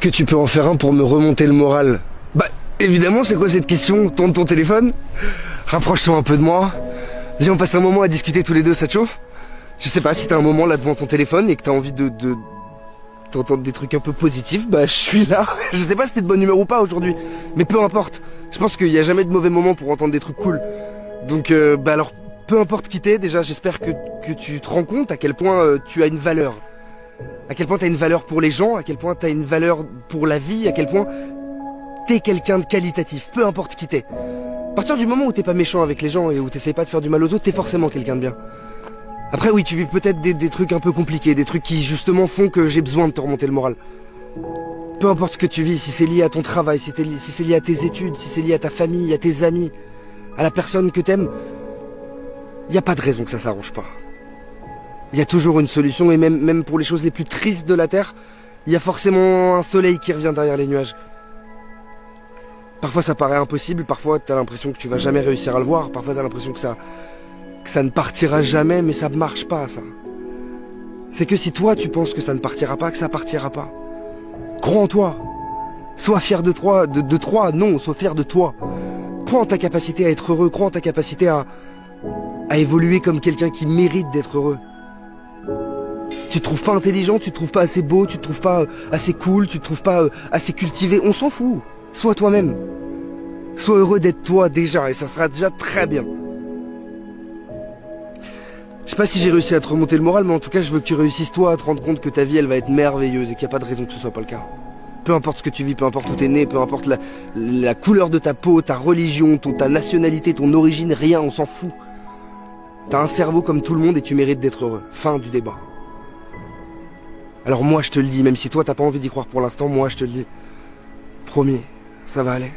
que tu peux en faire un pour me remonter le moral? Bah, évidemment, c'est quoi cette question? Tourne ton téléphone, rapproche-toi un peu de moi, viens on passe un moment à discuter tous les deux, ça te chauffe? Je sais pas, si t'as un moment là devant ton téléphone et que t'as envie de t'entendre des trucs un peu positifs, bah je suis là. Je sais pas si t'es de bonne humeur ou pas aujourd'hui, mais peu importe. Je pense qu'il y a jamais de mauvais moment pour entendre des trucs cool. Donc bah alors, peu importe qui t'es, déjà j'espère que tu te rends compte à quel point tu as une valeur. À quel point t'as une valeur pour les gens, à quel point t'as une valeur pour la vie, à quel point t'es quelqu'un de qualitatif, peu importe qui t'es. À partir du moment où t'es pas méchant avec les gens et où t'essayes pas de faire du mal aux autres, t'es forcément quelqu'un de bien. Après oui, tu vis peut-être des trucs un peu compliqués, des trucs qui justement font que j'ai besoin de te remonter le moral. Peu importe ce que tu vis, si c'est lié à ton travail, si c'est lié à tes études, si c'est lié à ta famille, à tes amis, à la personne que t'aimes, y a pas de raison que ça s'arrange pas. Il y a toujours une solution et même pour les choses les plus tristes de la Terre, il y a forcément un soleil qui revient derrière les nuages. Parfois ça paraît impossible, parfois t'as l'impression que tu vas jamais réussir à le voir, parfois t'as l'impression que ça ne partira jamais, mais ça marche pas ça. C'est que si toi tu penses que ça ne partira pas, que ça partira pas. Crois en toi. Sois fier de toi, non, sois fier de toi. Crois en ta capacité à être heureux, crois en ta capacité à évoluer comme quelqu'un qui mérite d'être heureux. Tu te trouves pas intelligent, tu te trouves pas assez beau, tu te trouves pas assez cool, tu te trouves pas assez cultivé, on s'en fout. Sois toi-même. Sois heureux d'être toi déjà et ça sera déjà très bien. Je sais pas si j'ai réussi à te remonter le moral, mais en tout cas je veux que tu réussisses toi à te rendre compte que ta vie elle va être merveilleuse et qu'il n'y a pas de raison que ce soit pas le cas. Peu importe ce que tu vis, peu importe où t'es né, peu importe la couleur de ta peau, ta religion, ta nationalité, ton origine, rien, on s'en fout. T'as un cerveau comme tout le monde et tu mérites d'être heureux. Fin du débat. Alors moi je te le dis, même si toi t'as pas envie d'y croire pour l'instant, moi je te le dis. Promis, ça va aller.